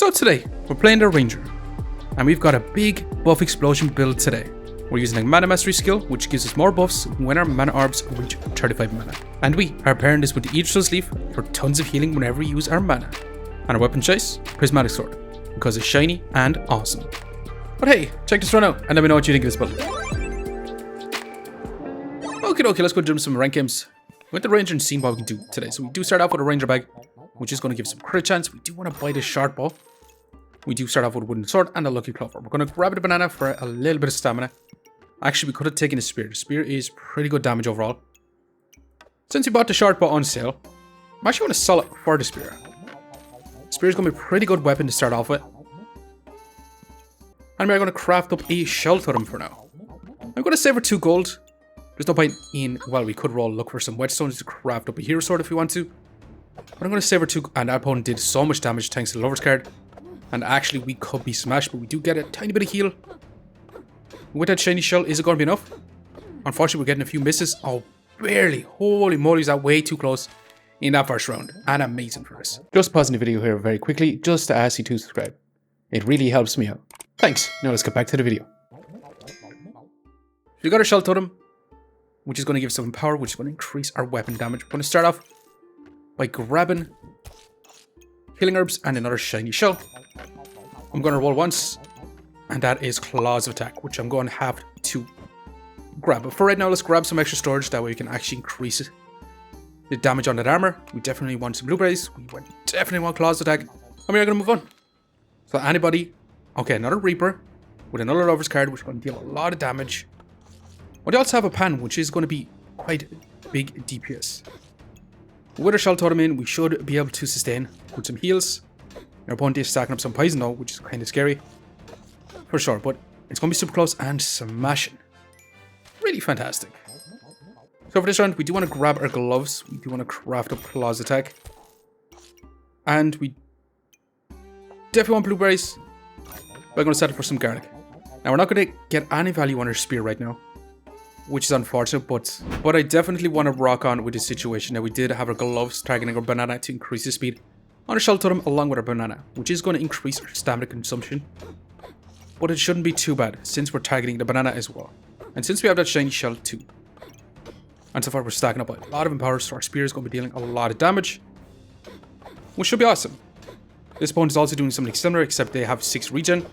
So today, we're playing the Ranger, and we've got a big buff explosion build today. We're using a mana mastery skill, which gives us more buffs when our mana orbs reach 35 mana. And we are pairing this with the Yggsdrasil leaf for tons of healing whenever we use our mana. And our weapon choice, Prismatic sword, because it's shiny and awesome. But hey, check this run out and let me know what you think of this build. Okay, let's go jump some rank games with the Ranger and see what we can do today. So we do start off with a Ranger bag, which is going to give some crit chance. We do want to buy this short bow. We do start off with a wooden sword and a lucky clover. We're going to grab the banana for a little bit of stamina. Actually, we could have taken a spear. The spear is pretty good damage overall. Since we bought the short bow on sale, I'm actually going to sell it for the spear. Spear is going to be a pretty good weapon to start off with. And we're going to craft up a shell totem for now. I'm going to save for 2 gold. There's no point in, well, we could look for some whetstones to craft up a hero sword if we want to. But I'm going to save for 2, and our opponent did so much damage thanks to the Lover's card. And actually, we could be smashed, but we do get a tiny bit of heal. With that shiny shell, is it going to be enough? Unfortunately, we're getting a few misses. Oh, barely. Holy moly, is that way too close in that first round. And amazing for us. Just pausing the video here very quickly, just to ask you to subscribe. It really helps me out. Thanks. Now let's get back to the video. We got our shell totem, which is going to give us some power, which is going to increase our weapon damage. We're going to start off by grabbing healing herbs and another shiny shell. I'm going to roll once, and that is claws of attack, which I'm going to have to grab. But for right now, let's grab some extra storage. That way we can actually increase it. The damage on that armor. We definitely want some blueberries. We definitely want claws of attack. And we're going to move on. So anybody, okay, another Reaper with another Lover's card, which is going to deal a lot of damage. But they also have a pan, which is going to be quite big DPS. With our shell totem in, we should be able to sustain with some heals. Our opponent is stacking up some poison though, which is kind of scary. For sure, but it's going to be super close and smashing. Really fantastic. So for this round, we do want to grab our gloves. We do want to craft up claws attack. And we definitely want blueberries. We're going to settle for some garlic. Now we're not going to get any value on our spear right now, which is unfortunate, but I definitely want to rock on with this situation. Now we did have our gloves targeting our banana to increase the speed on our shell totem along with our banana, which is going to increase our stamina consumption. But it shouldn't be too bad since we're targeting the banana as well. And since we have that shiny shell too. And so far we're stacking up a lot of empower, so our spear is going to be dealing a lot of damage, which should be awesome. This opponent is also doing something similar, except they have 6 regen.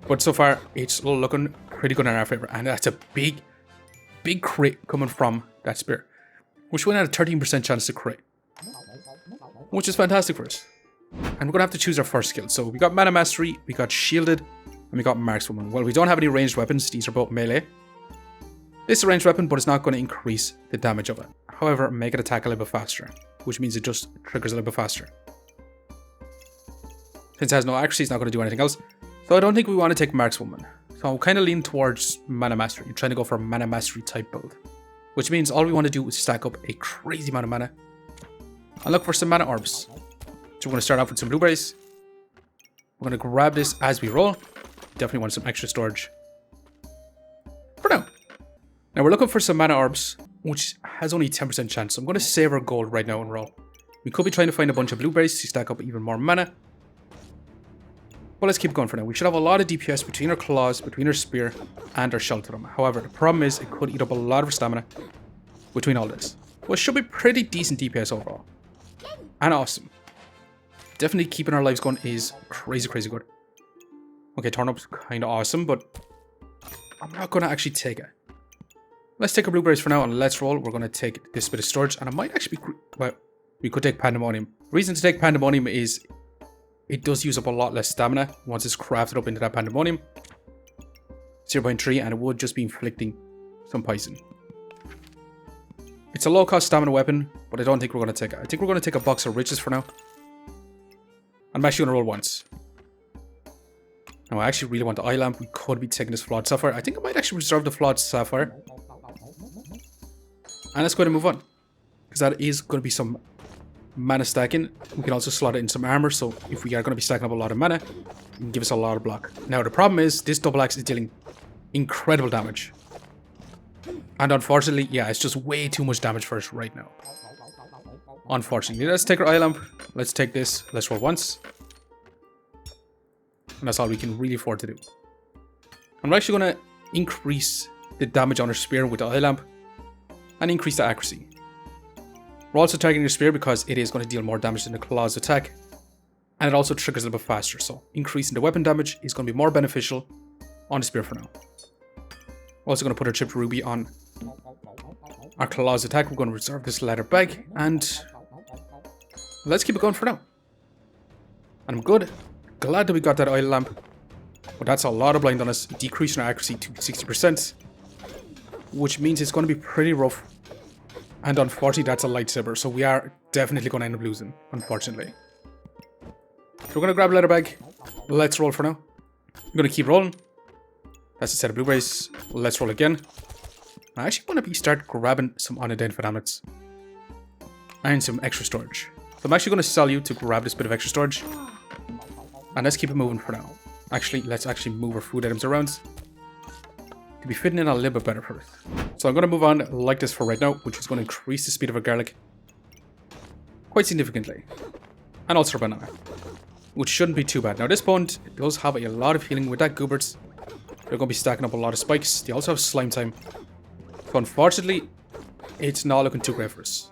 But so far it's looking pretty good in our favor, and that's a big crit coming from that spear, which went at a 13% chance to crit, which is fantastic for us. And we're gonna have to choose our first skill. So we got mana mastery, we got shielded, and we got markswoman. Well, we don't have any ranged weapons. These are both melee. This is a ranged weapon, but it's not going to increase the damage of it. However, make it attack a little bit faster, which means it just triggers a little bit faster. Since it has no accuracy, it's not going to do anything else. So I don't think we want to take markswoman. So I'm kind of leaning towards mana mastery. I'm trying to go for a mana mastery type build, which means all we want to do is stack up a crazy amount of mana and look for some mana orbs. So we're going to start off with some blueberries. We're going to grab this as we roll. Definitely want some extra storage for now. Now we're looking for some mana orbs, which has only 10% chance. So I'm going to save our gold right now and roll. We could be trying to find a bunch of blueberries to stack up even more mana. But let's keep going for now. We should have a lot of DPS between our claws, between our spear, and our shell totem. However, the problem is it could eat up a lot of our stamina between all this. Well, it should be pretty decent DPS overall. And awesome. Definitely keeping our lives going is crazy good. Okay, turnip's kind of awesome, but I'm not going to actually take it. Let's take our blueberries for now and let's roll. We're going to take this bit of storage, and I might actually be... Well, we could take pandemonium. The reason to take pandemonium is it does use up a lot less stamina once it's crafted up into that pandemonium. 0.3, and it would just be inflicting some poison. It's a low-cost stamina weapon, but I don't think we're going to take it. I think we're going to take a box of riches for now. I'm actually going to roll once. Now, I actually really want the eye lamp. We could be taking this flawed sapphire. I think I might actually reserve the flawed sapphire. And let's go ahead and move on, because that is going to be some mana stacking. We can also slot it in some armor, so if we are going to be stacking up a lot of mana, it can give us a lot of block. Now, the problem is this double axe is dealing incredible damage. And unfortunately, yeah, it's just way too much damage for us right now. Unfortunately, let's take our eye lamp. Let's take this. Let's roll once. And that's all we can really afford to do. And we're actually going to increase the damage on our spear with the eye lamp and increase the accuracy. We're also targeting the spear because it is going to deal more damage than the claws attack. And it also triggers a little bit faster. So increasing the weapon damage is going to be more beneficial on the spear for now. We're also going to put our chipped ruby on our claws attack. We're going to reserve this leather bag and let's keep it going for now. And I'm good. Glad that we got that oil lamp. But that's a lot of blind on us, decreasing our accuracy to 60%. Which means it's going to be pretty rough. And unfortunately, that's a lightsaber. So we are definitely going to end up losing, unfortunately. So we're going to grab a leather bag. Let's roll for now. I'm going to keep rolling. That's a set of blueberries. Let's roll again. I actually want to start grabbing some unidentified amulets. And some extra storage. So I'm actually going to sell you to grab this bit of extra storage. And let's keep it moving for now. Actually, let's actually move our food items around to be fitting in a little bit better first. So I'm going to move on like this for right now, which is going to increase the speed of our garlic quite significantly. And also our banana, which shouldn't be too bad. Now this point does have a lot of healing with that goobers. They're going to be stacking up a lot of spikes. They also have slime time. So unfortunately, it's not looking too great for us.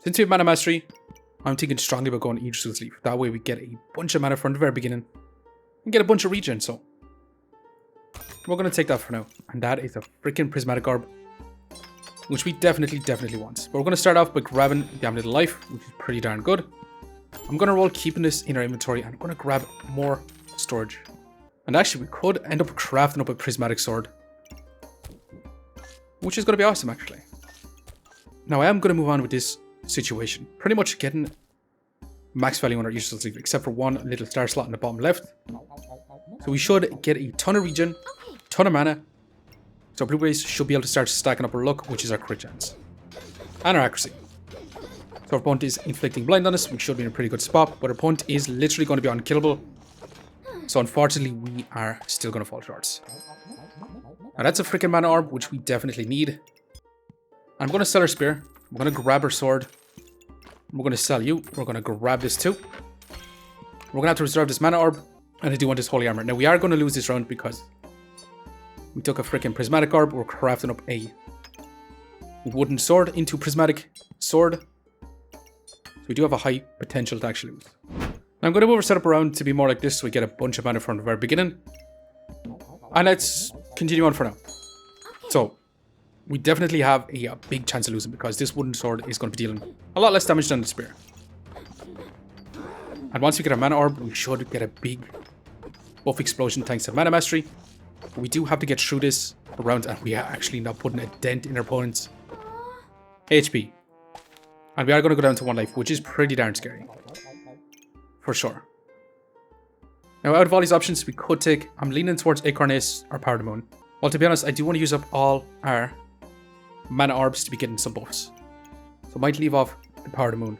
Since we have mana mastery, I'm thinking strongly about going Yggsdrasil Leaf. That way we get a bunch of mana from the very beginning and get a bunch of regen. So we're going to take that for now. And that is a freaking prismatic orb, which we definitely want. But we're going to start off by grabbing the Amulet of Life, which is pretty darn good. I'm going to roll keeping this in our inventory and I'm going to grab more storage. And actually we could end up crafting up a prismatic sword, which is going to be awesome actually. Now I am going to move on with this situation. Pretty much getting max value on our Yggsdrasil Leaf, except for one little star slot in the bottom left. So we should get a ton of regen, ton of mana. So blueberries should be able to start stacking up our luck, which is our crit chance. And our accuracy. So our opponent is inflicting blind on us. We should be in a pretty good spot, but our opponent is literally going to be unkillable. So unfortunately, we are still going to fall short. Now that's a freaking mana orb, which we definitely need. I'm going to sell our spear. I'm going to grab our sword. We're going to sell you. We're going to grab this too. We're going to have to reserve this mana orb. And I do want this holy armor. Now we are going to lose this round because we took a freaking prismatic orb. We're crafting up a wooden sword into prismatic sword. So we do have a high potential to actually lose. Now I'm going to move our setup around to be more like this so we get a bunch of mana from the very beginning. And let's continue on for now. So we definitely have a big chance of losing because this wooden sword is going to be dealing a lot less damage than the spear. And once we get our mana orb, we should get a big buff explosion thanks to mana mastery. But we do have to get through this round and we are actually not putting a dent in our opponent's HP. And we are going to go down to 1 life, which is pretty darn scary. For sure. Now out of all these options we could take, I'm leaning towards Acorn Ace or Power of the Moon. Well, to be honest, I do want to use up all our mana orbs to be getting some buffs. So I might leave off the Power of the Moon.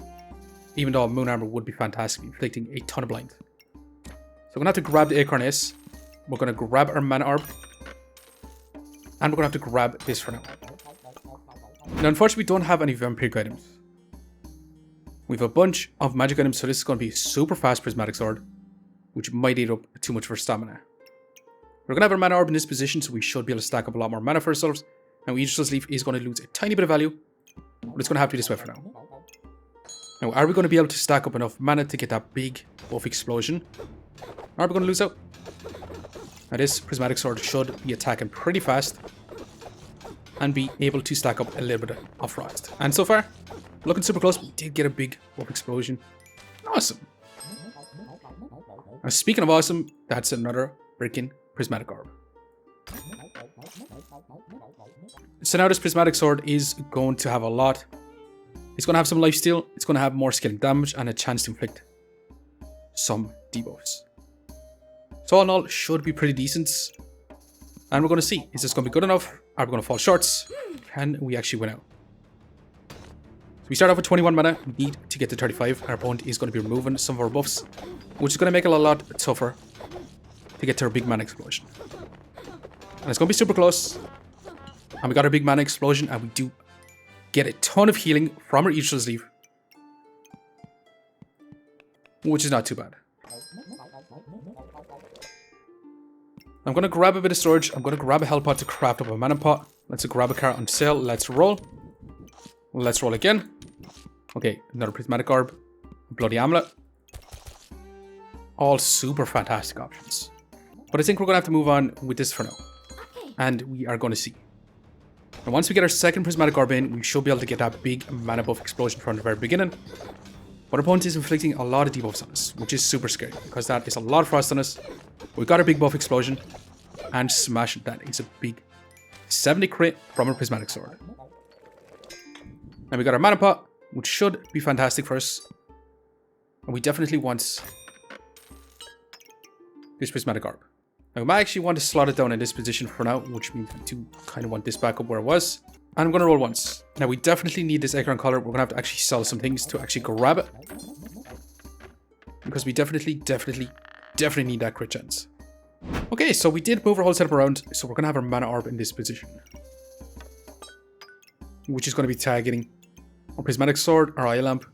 Even though moon armor would be fantastic, inflicting a ton of blind. So we're going to have to grab the Acorn Ace. We're going to grab our mana orb. And we're going to have to grab this for now. Now unfortunately we don't have any vampiric items. We have a bunch of magic items, so this is going to be a super fast prismatic sword, which might eat up too much for stamina. We're going to have our mana orb in this position, so we should be able to stack up a lot more mana for ourselves. Now Yggsdrasil Leaf is going to lose a tiny bit of value, but it's going to have to be this way for now. Now, are we going to be able to stack up enough mana to get that big buff explosion? Or are we going to lose out? Now this prismatic sword should be attacking pretty fast and be able to stack up a little bit of frost. And so far, looking super close, we did get a big buff explosion. Awesome. Now speaking of awesome, that's another freaking prismatic orb. So now this prismatic sword is going to have a lot. It's going to have some lifesteal, it's going to have more scaling damage, and a chance to inflict some debuffs. So all in all, should be pretty decent. And we're going to see, is this going to be good enough? Are we going to fall short? Can we actually win out? So we start off with 21 mana, we need to get to 35. Our opponent is going to be removing some of our buffs, which is going to make it a lot tougher to get to our big mana explosion. And it's going to be super close. And we got our big mana explosion, and we do get a ton of healing from our Yggsdrasil Leaf. which is not too bad. I'm going to grab a bit of storage. I'm going to grab a health pot to craft up a mana pot. Let's grab a card on sale. Let's roll. Let's roll again. Okay, another prismatic orb. Bloody amulet. All super fantastic options. But I think we're going to have to move on with this for now. And we are going to see. And once we get our second prismatic orb in, we should be able to get that big mana buff explosion from the very beginning. But our opponent is inflicting a lot of debuffs on us, which is super scary, because that is a lot of frost on us. We got our big buff explosion, and smash it. That is a big 70 crit from our prismatic sword. And we got our mana pot, which should be fantastic for us. And we definitely want this prismatic orb. Now we might actually want to slot it down in this position for now, which means we do kind of want this back up where it was. And I'm going to roll once. Now we definitely need this acorn color. We're going to have to actually sell some things to actually grab it. Because we definitely need that crit chance. Okay, so we did move our whole setup around. So we're going to have our mana orb in this position. Which is going to be targeting our prismatic sword, our eye lamp,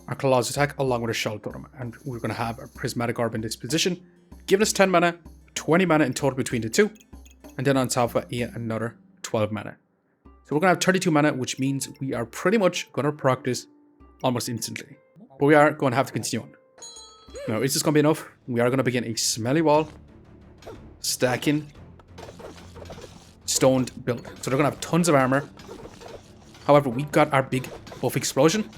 our claws attack, along with our shell totem. And we're going to have our prismatic orb in this position, giving us 10 mana, 20 mana in total between the two. And then on top of it, another 12 mana. So we're going to have 32 mana, which means we are pretty much going to proc this almost instantly. But we are going to have to continue on. Now, is this going to be enough? We are going to begin a smelly wall, stacking, stoned build. So they're going to have tons of armor. However, we got our big buff explosion.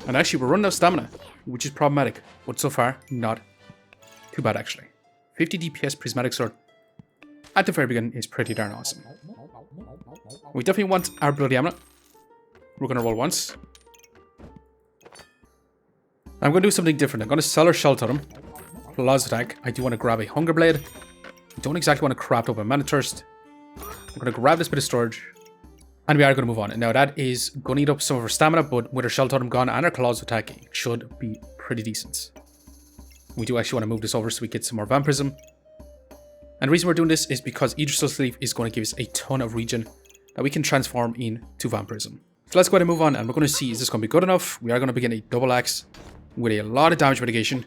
And actually, we're running out of stamina, which is problematic. But so far, not too bad, actually. 50 DPS prismatic sword at the very beginning is pretty darn awesome. We definitely want our bloody amulet. We're going to roll once. I'm going to do something different. I'm going to sell our shell totem. Claws attack. I do want to grab a hunger blade. I don't exactly want to craft up a mana thirst. I'm going to grab this bit of storage. And we are going to move on. Now that is going to eat up some of our stamina, but with our shell totem gone and our claws attack, it should be pretty decent. We do actually want to move this over so we get some more vampirism. And the reason we're doing this is because Yggsdrasil sleeve is going to give us a ton of regen that we can transform into vampirism. So let's go ahead and move on, and we're going to see, is this going to be good enough? We are going to begin a double axe with a lot of damage mitigation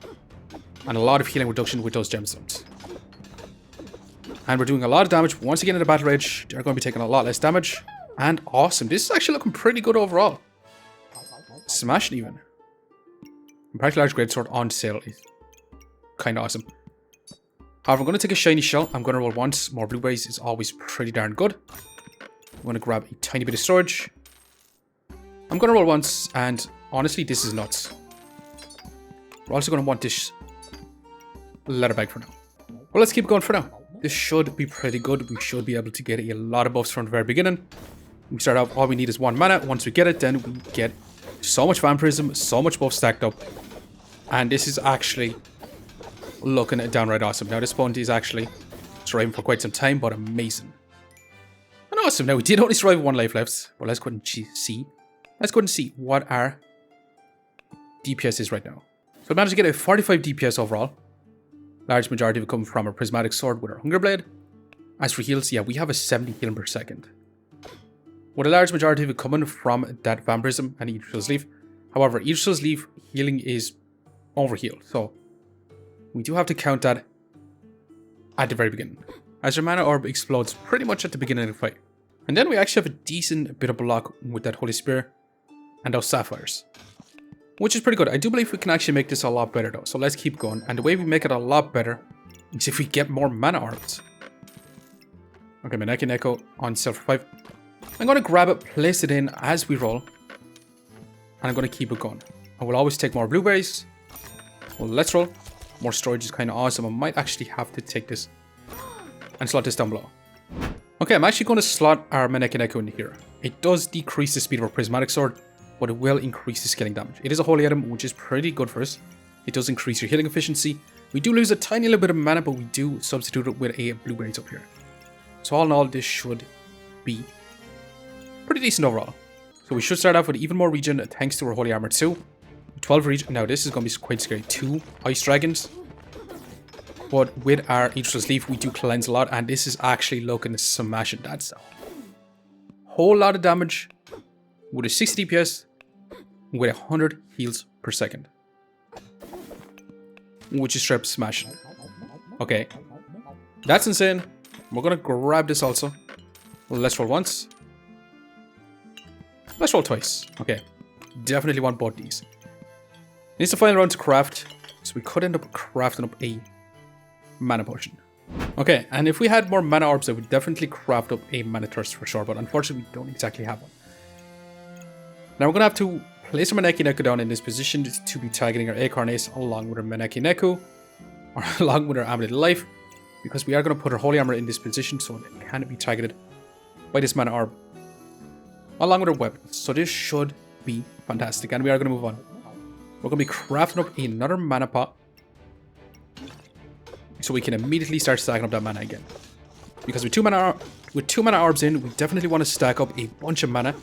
and a lot of healing reduction with those gemstones. And we're doing a lot of damage. Once again in the battle rage, they're going to be taking a lot less damage. And awesome. This is actually looking pretty good overall. Smash it even. Impact large greatsword on sale is kind of awesome. However, I'm going to take a shiny shell. I'm going to roll once. More blueberries is always pretty darn good. I'm going to grab a tiny bit of storage. I'm going to roll once, and honestly, this is nuts. We're also going to want this leather bag for now. Well, let's keep going for now. This should be pretty good. We should be able to get a lot of buffs from the very beginning. We start out, all we need is 1 mana. Once we get it, then we get so much vampirism, so much buff stacked up. And this is actually looking downright awesome. Now, this opponent is actually surviving for quite some time, but amazing. And awesome. Now, we did only survive 1 life left, but let's go ahead and see. Let's go ahead and see what our DPS is right now. So I managed to get a 45 DPS overall. Large majority of it coming from our prismatic sword with our hunger blade. As for heals, yeah, we have a 70 healing per second. With a large majority of it coming from that vampirism and Yggsdrasil leaf. However, Yggsdrasil leaf healing is overhealed, so we do have to count that at the very beginning, as your mana orb explodes pretty much at the beginning of the fight. And then we actually have a decent bit of block with that holy spear and those sapphires, which is pretty good. I do believe we can actually make this a lot better though, so let's keep going. And the way we make it a lot better is if we get more mana orbs. Okay, my neck and echo on sale for 5. I'm going to grab it, place it in as we roll, and I'm going to keep it going. I will always take more blueberries. Well, let's roll. More storage is kind of awesome. I might actually have to take this and slot this down below. Okay, I'm actually going to slot our Maneki Neko in here. It does decrease the speed of our prismatic sword, but it will increase the scaling damage. It is a holy item, which is pretty good for us. It does increase your healing efficiency. We do lose a tiny little bit of mana, but we do substitute it with a blueberries up here. So all in all, this should be pretty decent overall. So we should start off with even more regen thanks to our holy armor too. 12 regen. Now this is going to be quite scary. 2 ice dragons. But with our Yggsdrasil leaf, we do cleanse a lot, and this is actually looking to smash it. That's a whole lot of damage with a 60 DPS with 100 heals per second. which is straight up smashing. Okay. That's insane. We're gonna grab this also. Let's roll once. Let's roll twice. Okay. Definitely want both these. Needs the final round to craft. So we could end up crafting up a mana potion. Okay, and if we had more mana orbs, I would definitely craft up a mana thirst for sure, but unfortunately we don't exactly have one. Now we're gonna have to place our Maneki Neku down in this position to be targeting our Acorn Ace along with our Maneki Neku, or along with our Amulet of Life, because we are gonna put our Holy Armor in this position so it can be targeted by this mana orb, along with our weapons. So this should be fantastic, and we are gonna move on. We're gonna be crafting up another mana pot, so we can immediately start stacking up that mana again. Because with two mana orbs in, we definitely want to stack up a bunch of mana.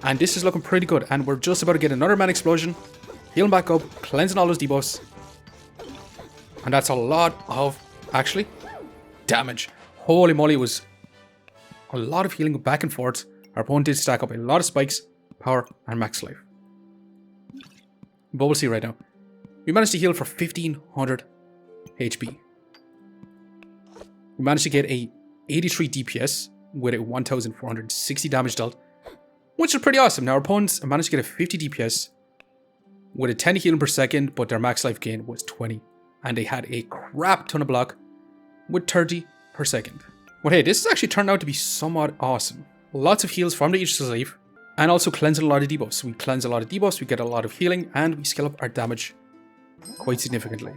And this is looking pretty good. And we're just about to get another mana explosion, healing back up, cleansing all those debuffs. And that's a lot of, actually, damage. Holy moly, it was a lot of healing back and forth. Our opponent did stack up a lot of spikes, power, and max life. But we'll see right now. We managed to heal for 1500 HP. We managed to get a 83 DPS with a 1460 damage dealt, which is pretty awesome. Now our opponents managed to get a 50 DPS with a 10 healing per second, but their max life gain was 20. And they had a crap ton of block with 30 per second. But hey, this has actually turned out to be somewhat awesome. Lots of heals from the Yggsdrasil, and also cleansing a lot of debuffs. We cleanse a lot of debuffs, we get a lot of healing, and we scale up our damage quite significantly.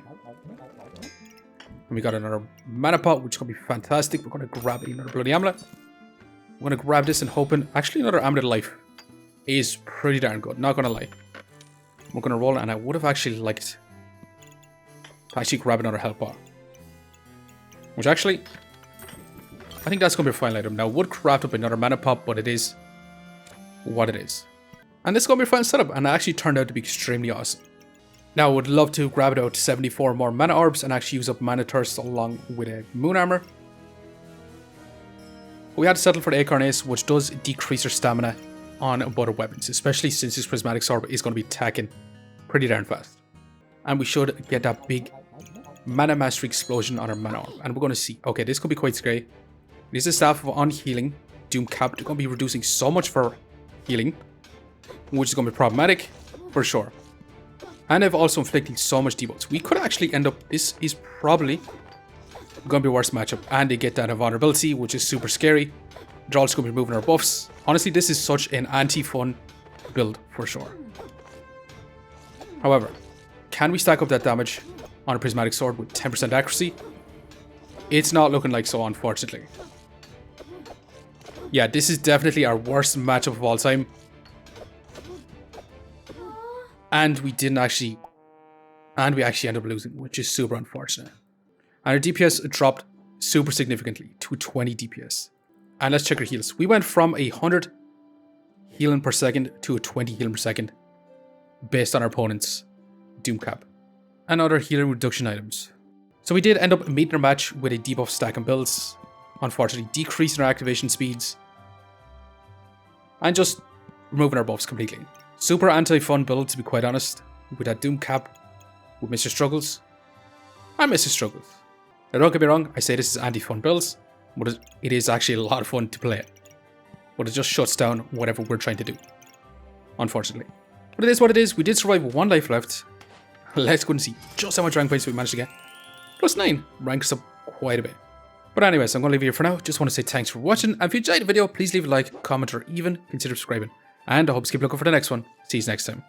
And we got another mana pot, which is going to be fantastic. We're going to grab another bloody amulet. We're going to grab this and hoping... Actually, another Amulet of Life is pretty darn good, not going to lie. We're going to roll it, and I would have actually liked to actually grab another health bar. Which actually... I think that's going to be a final item. Now, I would craft up another mana pot, but it is what it is. And this is going to be a final setup, and it actually turned out to be extremely awesome. Now, I would love to grab it out to 74 more mana orbs and actually use up mana thirst along with a moon armor. We had to settle for the Acorn Ace, which does decrease our stamina on both our weapons, especially since this Prismatic Sword is going to be attacking pretty darn fast. And we should get that big mana mastery explosion on our mana orb. And we're going to see. Okay, this could be quite scary. This is Staff of Unhealing, Doom Cap. They're going to be reducing so much for healing, which is going to be problematic for sure. And I've also inflicted so much debuffs. We could actually end up... This is probably going to be a worse matchup. And they get that invulnerability, which is super scary. They're also going to be removing our buffs. Honestly, this is such an anti-fun build for sure. However, can we stack up that damage on a Prismatic Sword with 10% accuracy? It's not looking like so, unfortunately. Yeah, this is definitely our worst matchup of all time. And we didn't actually... And we actually ended up losing, which is super unfortunate. And our DPS dropped super significantly to 20 DPS. And let's check our heals. We went from 100 healing per second to a 20 healing per second based on our opponent's Doom Cap and other healing reduction items. So we did end up meeting our match with a debuff stack and builds, unfortunately decreasing our activation speeds and just removing our buffs completely. Super anti-fun build, to be quite honest, with that Doom Cap, with Mr. Struggles, and Mr. Struggles. Now don't get me wrong, I say this is anti-fun builds, but it is actually a lot of fun to play. But it just shuts down whatever we're trying to do, unfortunately. But it is what it is. We did survive with 1 life left. Let's go and see just how much rank points we managed to get. +9, ranks up quite a bit. But anyways, I'm going to leave it here for now. Just want to say thanks for watching, and if you enjoyed the video, please leave a like, comment, or even consider subscribing. And I hope you keep looking for the next one. See you next time.